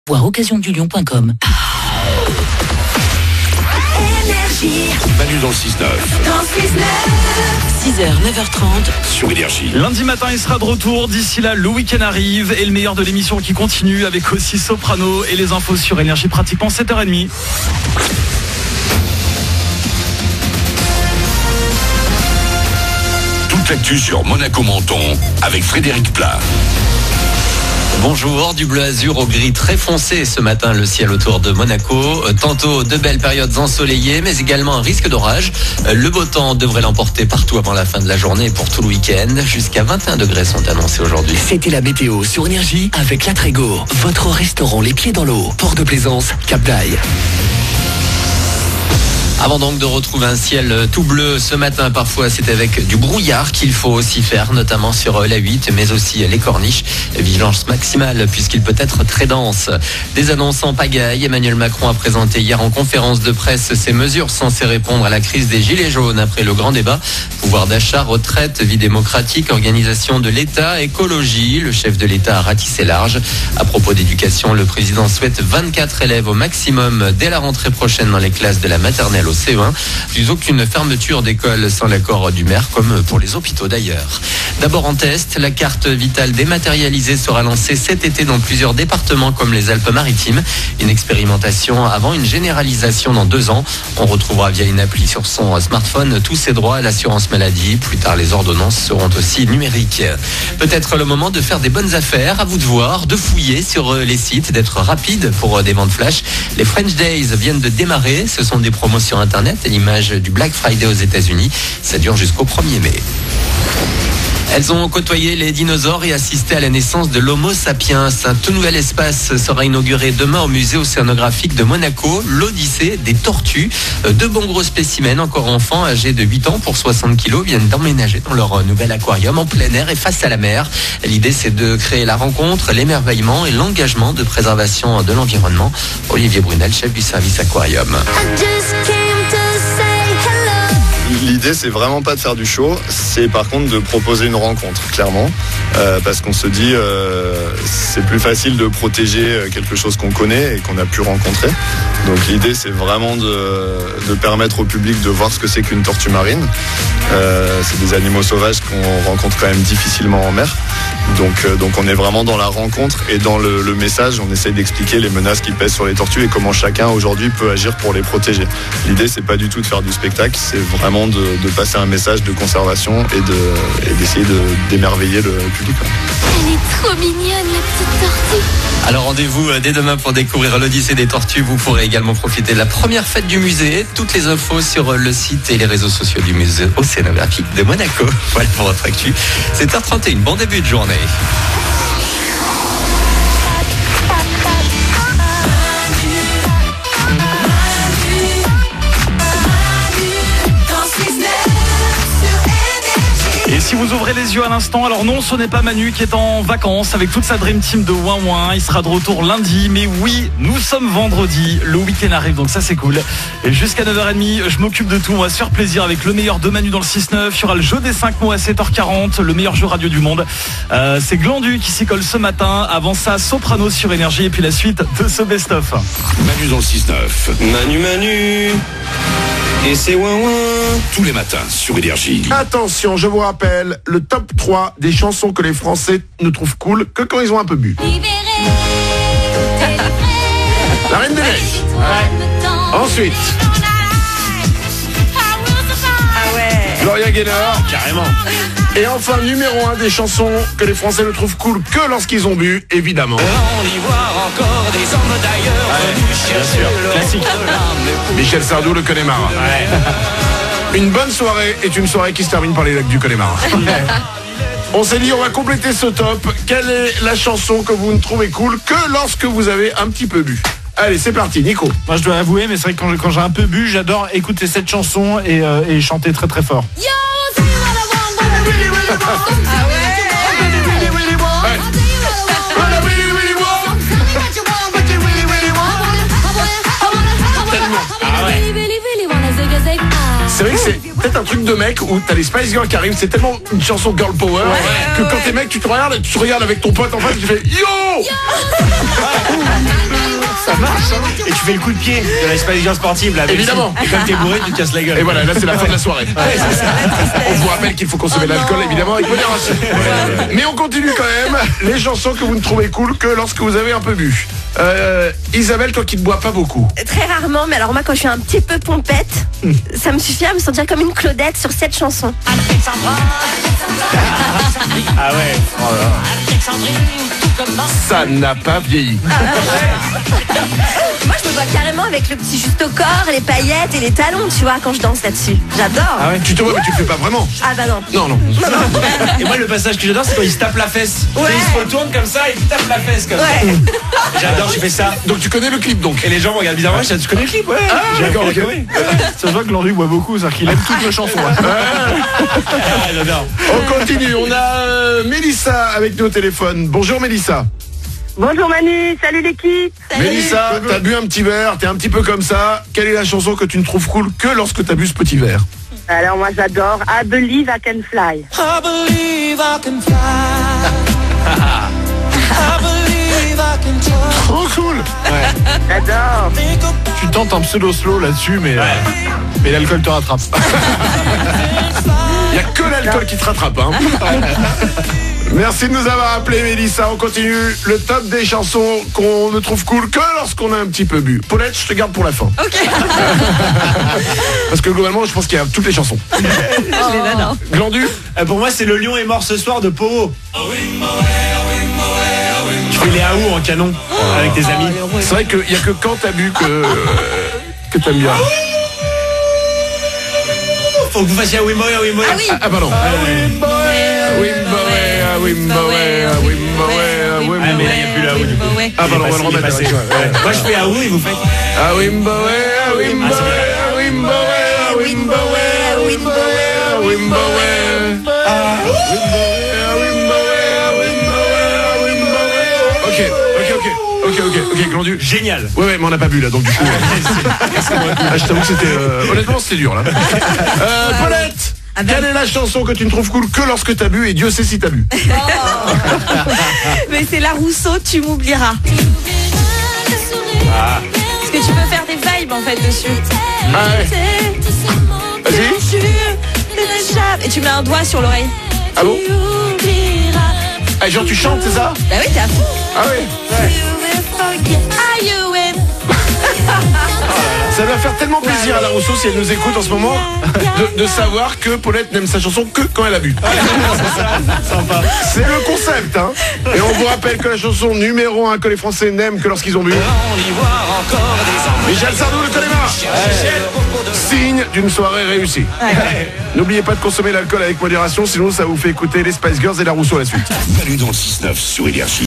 Voir occasiondulion.com. Manu dans le 6-9. 6h, 9h30. Sur Énergie. Lundi matin, il sera de retour. D'ici là, le week-end arrive et le meilleur de l'émission qui continue avec aussi Soprano et les infos sur Énergie pratiquement 7h30. Toute l'actu sur Monaco Menton avec Frédéric Plat. Bonjour, du bleu azur au gris très foncé ce matin, le ciel autour de Monaco. Tantôt de belles périodes ensoleillées, mais également un risque d'orage. Le beau temps devrait l'emporter partout avant la fin de la journée pour tout le week-end. Jusqu'à 21 degrés sont annoncés aujourd'hui. C'était la météo sur Énergie avec La Trégo, votre restaurant les pieds dans l'eau. Port de Plaisance, Cap d'Aille. Avant donc de retrouver un ciel tout bleu ce matin, parfois c'est avec du brouillard qu'il faut aussi faire, notamment sur la 8, mais aussi les corniches. Vigilance maximale puisqu'il peut être très dense. Des annonces en pagaille. Emmanuel Macron a présenté hier en conférence de presse ses mesures censées répondre à la crise des gilets jaunes après le grand débat. Pouvoir d'achat, retraite, vie démocratique, organisation de l'État, écologie. Le chef de l'État a ratissé large. À propos d'éducation, le président souhaite 24 élèves au maximum dès la rentrée prochaine dans les classes de la maternelle au CE1, plus aucune fermeture d'école sans l'accord du maire, comme pour les hôpitaux d'ailleurs. D'abord en test, la carte vitale dématérialisée sera lancée cet été dans plusieurs départements comme les Alpes-Maritimes. Une expérimentation avant une généralisation dans 2 ans. On retrouvera via une appli sur son smartphone tous ses droits à l'assurance maladie. Plus tard, les ordonnances seront aussi numériques. Peut-être le moment de faire des bonnes affaires. À vous de voir, de fouiller sur les sites, d'être rapide pour des ventes flash. Les French Days viennent de démarrer. Ce sont des promotions sur Internet à l'image du Black Friday aux États-Unis. Ça dure jusqu'au 1er mai. Elles ont côtoyé les dinosaures et assisté à la naissance de l'Homo sapiens. Un tout nouvel espace sera inauguré demain au musée océanographique de Monaco, l'Odyssée des tortues. 2 bons gros spécimens, encore enfants, âgés de 8 ans pour 60 kilos, viennent d'emménager dans leur nouvel aquarium en plein air et face à la mer. L'idée, c'est de créer la rencontre, l'émerveillement et l'engagement de préservation de l'environnement. Olivier Brunel, chef du service aquarium. L'idée, c'est vraiment pas de faire du show, c'est par contre de proposer une rencontre, clairement, parce qu'on se dit c'est plus facile de protéger quelque chose qu'on connaît et qu'on a pu rencontrer. Donc l'idée, c'est vraiment de permettre au public de voir ce que c'est qu'une tortue marine. C'est des animaux sauvages qu'on rencontre quand même difficilement en mer. Donc on est vraiment dans la rencontre et dans le message, on essaye d'expliquer les menaces qui pèsent sur les tortues et comment chacun aujourd'hui peut agir pour les protéger. L'idée, c'est pas du tout de faire du spectacle, c'est vraiment de passer un message de conservation et d'essayer d'émerveiller le public. Elle est trop mignonne, la petite tortue. Alors rendez-vous dès demain pour découvrir l'Odyssée des tortues. Vous pourrez également profiter de la première fête du musée. Toutes les infos sur le site et les réseaux sociaux du musée océanographique de Monaco. Voilà pour votre actu. 7h31, bon début de journée. Et si vous ouvrez les yeux à l'instant, alors non, ce n'est pas Manu qui est en vacances avec toute sa Dream Team de Ouin Ouin. Il sera de retour lundi, mais oui, nous sommes vendredi, le week-end arrive, donc ça c'est cool. Et jusqu'à 9h30, je m'occupe de tout, on va se faire plaisir avec le meilleur de Manu dans le 6-9. Il y aura le jeu des 5 mots à 7h40, le meilleur jeu radio du monde. C'est Glandu qui s'y colle ce matin. Avant ça, Soprano sur Énergie et puis la suite de ce best-of. Manu dans le 6-9. Manu. Et c'est ouin ouin. Tous les matins sur Énergie. Attention, je vous rappelle, le top 3 des chansons que les Français ne trouvent cool que quand ils ont un peu bu. La Reine des Neiges. Ouais. Ensuite. Ah ouais. Gloria Gaynor. Carrément. Et enfin, numéro 1 des chansons que les Français ne trouvent cool que lorsqu'ils ont bu, évidemment. On y voit encore des hommes d'ailleurs. Ouais, bien sûr. Classique. Michel Sardou, le Connemara. Ouais. Une bonne soirée est une soirée qui se termine par les lacs du Connemara. On s'est dit, on va compléter ce top. Quelle est la chanson que vous ne trouvez cool que lorsque vous avez un petit peu bu? Allez, c'est parti, Nico. Moi, je dois avouer, mais c'est vrai que quand j'ai un peu bu, j'adore écouter cette chanson et chanter très très fort. Yo, say what I want, what I really, really want. Ah ouais. C'est vrai que c'est peut-être un truc de mec où t'as les Spice Girls qui arrivent, c'est tellement une chanson girl power que quand t'es mec, tu te regardes avec ton pote en face, tu fais yo. fais le coup de pied de la Spice Girls sportive là. Évidemment. Et comme t'es bourré, tu te casses la gueule. Et voilà, là c'est la fin de la soirée. On vous rappelle qu'il faut consommer l'alcool évidemment avec modération. Mais on continue quand même. Les chansons que vous ne trouvez cool que lorsque vous avez un peu bu. Isabelle, toi qui ne bois pas beaucoup. Très rarement, mais alors moi quand je suis un petit peu pompette, ça me suffit à me sentir comme une Claudette sur cette chanson. Ah ouais. Ça n'a pas vieilli. Moi je me vois carrément avec le petit juste au corps, les paillettes et les talons, tu vois, quand je danse là-dessus. J'adore. Ah ouais. Tu te vois mais tu le fais pas vraiment. Ah bah non. Non. Et moi le passage que j'adore c'est quand il se tape la fesse. Ouais. Il se retourne comme ça et il tape la fesse comme ça. J'adore, je fais ça. Donc tu connais le clip donc. Et les gens me regardent bizarrement, tu connais le clip? Ouais. D'accord, ok. Ça se voit que Landu boit beaucoup, c'est-à-dire qu'il aime toutes les chansons. J'adore. On continue, on a Mélissa avec nous au téléphone. Bonjour Mélissa. Bonjour Manu, salut l'équipe. Mélissa, t'as bu un petit verre, t'es un petit peu comme ça. Quelle est la chanson que tu ne trouves cool que lorsque t'as bu ce petit verre? Alors moi j'adore I Believe I Can Fly. I believe I can fly. I believe I can touch. Trop cool. J'adore. Tu tentes un pseudo slow là-dessus, mais l'alcool te rattrape. Il n'y a que l'alcool qui te rattrape. Hein. Merci de nous avoir appelé Mélissa. On continue le top des chansons qu'on ne trouve cool que lorsqu'on a un petit peu bu. Paulette, je te garde pour la fin. Ok. Parce que globalement, je pense qu'il y a toutes les chansons. Je les adore. Glandu. Pour moi, c'est Le Lion est mort ce soir de Powo. Tu fais les haou en canon avec tes amis. C'est vrai qu'il n'y a que quand t'as bu que t'aimes bien. Faut que vous fassiez Wimboé. Ah oui. Ah pardon. Ah mais là il n'y a plus la haou du coup. Ah pardon, on va le remettre. Moi je fais haou et vous faites. Ok, Glandu. Génial. Ouais, mais on n'a pas bu là, donc du coup. Je t'avoue que c'était. Honnêtement, c'était dur là. Paulette, quelle est la chanson que tu ne trouves cool que lorsque t'as bu et Dieu sait si t'as bu? Mais c'est la Rousseau, tu m'oublieras. Parce que tu peux faire des vibes en fait dessus. Ah ouais. Vas-y. Et tu mets un doigt sur l'oreille. Ah bon? Ah, genre tu chantes, c'est ça? Bah oui, t'es à fond. Ah oui. Ça va faire tellement plaisir à la Rousseau si elle nous écoute en ce moment de savoir que Paulette n'aime sa chanson que quand elle a bu. C'est le concept, hein. Et on vous rappelle que la chanson numéro 1 que les Français n'aiment que lorsqu'ils ont bu. Michel Sardou, le Téléma. Signe d'une soirée réussie. N'oubliez pas de consommer l'alcool avec modération, sinon ça vous fait écouter les Spice Girls et la Rousseau à la suite. Manu dans le 6-9 sur Énergie.